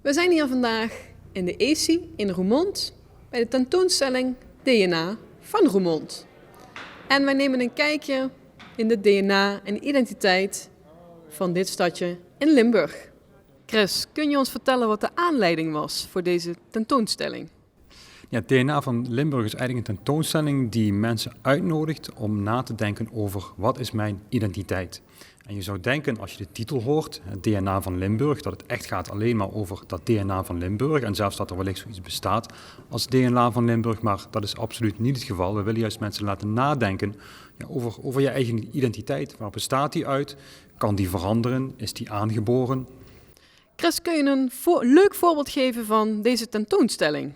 We zijn hier vandaag in de ESI in Roermond bij de tentoonstelling DNA van Roermond. En wij nemen een kijkje in de DNA en identiteit van dit stadje in Limburg. Chris, kun je ons vertellen wat de aanleiding was voor deze tentoonstelling? Ja, het DNA van Limburg is eigenlijk een tentoonstelling die mensen uitnodigt om na te denken over wat is mijn identiteit. En je zou denken, als je de titel hoort, het DNA van Limburg, dat het echt gaat alleen maar over dat DNA van Limburg. En zelfs dat er wellicht zoiets bestaat als DNA van Limburg, maar dat is absoluut niet het geval. We willen juist mensen laten nadenken over je eigen identiteit. Waar bestaat die uit? Kan die veranderen? Is die aangeboren? Chris, kun je een leuk voorbeeld geven van deze tentoonstelling?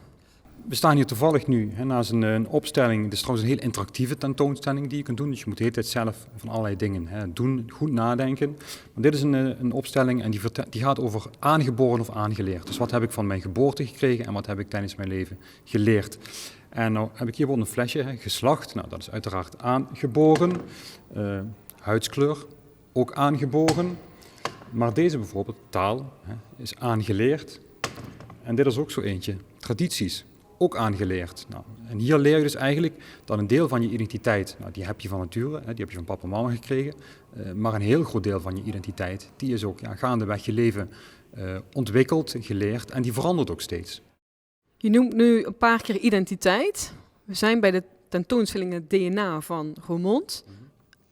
We staan hier toevallig nu naast een opstelling. Het is trouwens een heel interactieve tentoonstelling die je kunt doen. Dus je moet de hele tijd zelf van allerlei dingen doen, goed nadenken. Maar dit is een opstelling en die gaat over aangeboren of aangeleerd. Dus wat heb ik van mijn geboorte gekregen en wat heb ik tijdens mijn leven geleerd. En nou heb ik hier bijvoorbeeld een flesje, geslacht. Nou, dat is uiteraard aangeboren. Huidskleur, ook aangeboren. Maar deze bijvoorbeeld, taal, is aangeleerd. En dit is ook zo eentje, tradities. Ook aangeleerd. Nou, en hier leer je dus eigenlijk dat een deel van je identiteit, die heb je van nature, die heb je van papa en mama gekregen, maar een heel groot deel van je identiteit, die is ook gaandeweg je leven ontwikkeld, geleerd en die verandert ook steeds. Je noemt nu een paar keer identiteit. We zijn bij de tentoonstelling het DNA van Roermond.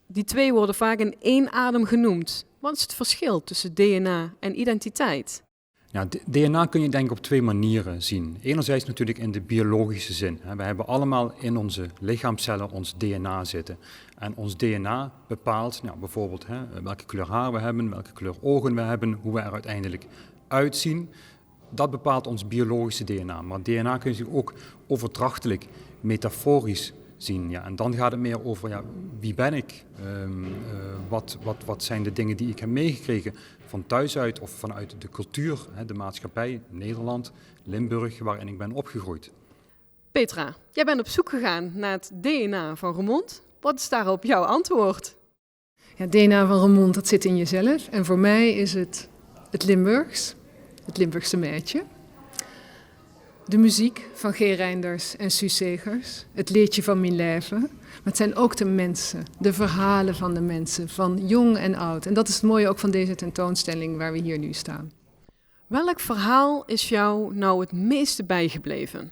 Die twee worden vaak in één adem genoemd. Wat is het verschil tussen DNA en identiteit? Ja, DNA kun je denk ik op twee manieren zien. Enerzijds natuurlijk in de biologische zin. We hebben allemaal in onze lichaamcellen ons DNA zitten. En ons DNA bepaalt bijvoorbeeld welke kleur haar we hebben, welke kleur ogen we hebben, hoe we er uiteindelijk uitzien. Dat bepaalt ons biologische DNA. Maar DNA kun je zich ook overdrachtelijk, metaforisch zien. Ja. En dan gaat het meer over wie ben ik? Wat zijn de dingen die ik heb meegekregen van thuis uit of vanuit de cultuur, de maatschappij, Nederland, Limburg, waarin ik ben opgegroeid. Petra, jij bent op zoek gegaan naar het DNA van Roermond. Wat is daarop jouw antwoord? Ja, het DNA van Roermond, dat zit in jezelf. En voor mij is het Limburgs, het Limburgse meisje. De muziek van G. Reinders en Suus Segers, het leedje van mijn leven. Maar het zijn ook de mensen, de verhalen van de mensen, van jong en oud. En dat is het mooie ook van deze tentoonstelling waar we hier nu staan. Welk verhaal is jou nou het meeste bijgebleven?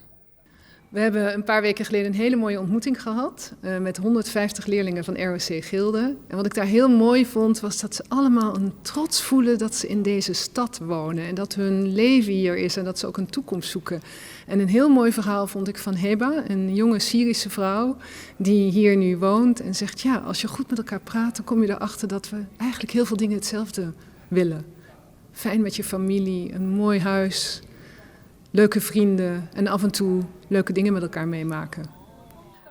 We hebben een paar weken geleden een hele mooie ontmoeting gehad met 150 leerlingen van ROC Gilde. En wat ik daar heel mooi vond, was dat ze allemaal een trots voelen dat ze in deze stad wonen. En dat hun leven hier is en dat ze ook een toekomst zoeken. En een heel mooi verhaal vond ik van Heba, een jonge Syrische vrouw die hier nu woont. En zegt, als je goed met elkaar praat, dan kom je erachter dat we eigenlijk heel veel dingen hetzelfde willen. Fijn met je familie, een mooi huis, leuke vrienden en af en toe leuke dingen met elkaar meemaken.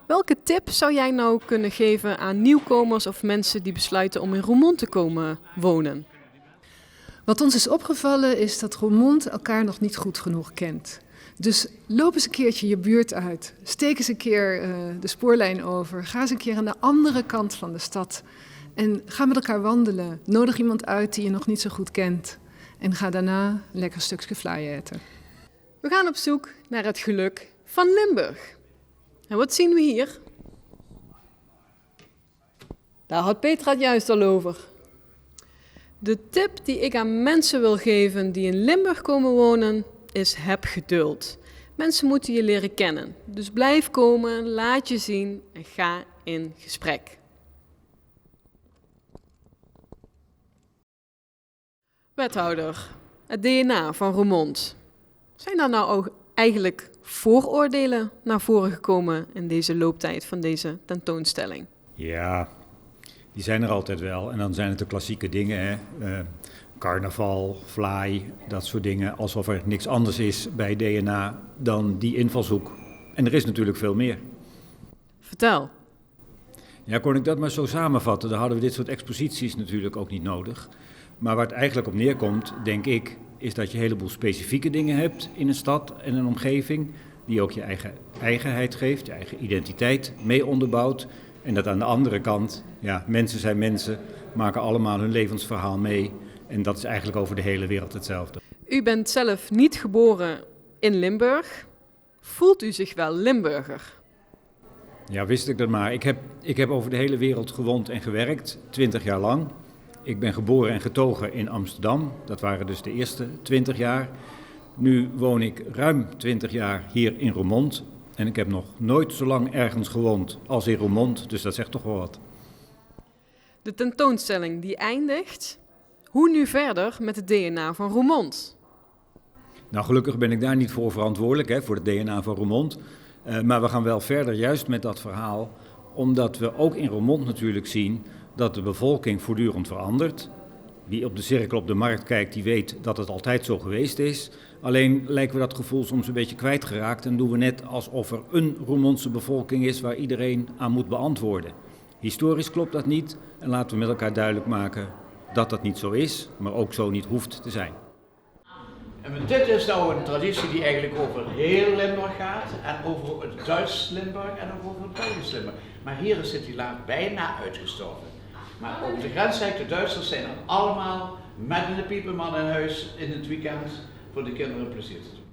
Welke tip zou jij nou kunnen geven aan nieuwkomers of mensen die besluiten om in Roermond te komen wonen? Wat ons is opgevallen is dat Roermond elkaar nog niet goed genoeg kent. Dus loop eens een keertje je buurt uit. Steek eens een keer de spoorlijn over. Ga eens een keer aan de andere kant van de stad. En ga met elkaar wandelen. Nodig iemand uit die je nog niet zo goed kent. En ga daarna een lekker stukje vlaai eten. We gaan op zoek naar het geluk van Limburg. En wat zien we hier? Daar had Petra het juist al over. De tip die ik aan mensen wil geven die in Limburg komen wonen, is heb geduld. Mensen moeten je leren kennen. Dus blijf komen, laat je zien en ga in gesprek. Wethouder, het DNA van Roermond. Zijn daar nou ook eigenlijk vooroordelen naar voren gekomen in deze looptijd van deze tentoonstelling? Ja, die zijn er altijd wel. En dan zijn het de klassieke dingen, carnaval, vlaai, dat soort dingen. Alsof er niks anders is bij DNA dan die invalshoek. En er is natuurlijk veel meer. Vertel. Ja, kon ik dat maar zo samenvatten, dan hadden we dit soort exposities natuurlijk ook niet nodig. Maar waar het eigenlijk op neerkomt, denk ik, is dat je een heleboel specifieke dingen hebt in een stad en een omgeving, die ook je eigen eigenheid geeft, je eigen identiteit mee onderbouwt. En dat aan de andere kant, mensen zijn mensen, maken allemaal hun levensverhaal mee. En dat is eigenlijk over de hele wereld hetzelfde. U bent zelf niet geboren in Limburg. Voelt u zich wel Limburger? Ja, wist ik dat maar. Ik heb over de hele wereld gewoond en gewerkt, 20 jaar lang. Ik ben geboren en getogen in Amsterdam. Dat waren dus de eerste 20 jaar. Nu woon ik ruim 20 jaar hier in Roermond. En ik heb nog nooit zo lang ergens gewoond als in Roermond, dus dat zegt toch wel wat. De tentoonstelling die eindigt. Hoe nu verder met het DNA van Roermond? Nou, gelukkig ben ik daar niet voor verantwoordelijk, voor het DNA van Roermond. Maar we gaan wel verder juist met dat verhaal, omdat we ook in Roermond natuurlijk zien dat de bevolking voortdurend verandert. Wie op de cirkel op de markt kijkt, die weet dat het altijd zo geweest is. Alleen lijken we dat gevoel soms een beetje kwijtgeraakt en doen we net alsof er een Roermondse bevolking is waar iedereen aan moet beantwoorden. Historisch klopt dat niet en laten we met elkaar duidelijk maken dat dat niet zo is, maar ook zo niet hoeft te zijn. En dit is nou een traditie die eigenlijk over heel Limburg gaat en over het Duits Limburg en ook over het Belgisch Limburg. Maar hier is het helaas bijna uitgestorven. Maar over de grens, de Duitsers zijn er allemaal met de pieperman in huis in het weekend voor de kinderen plezier te doen.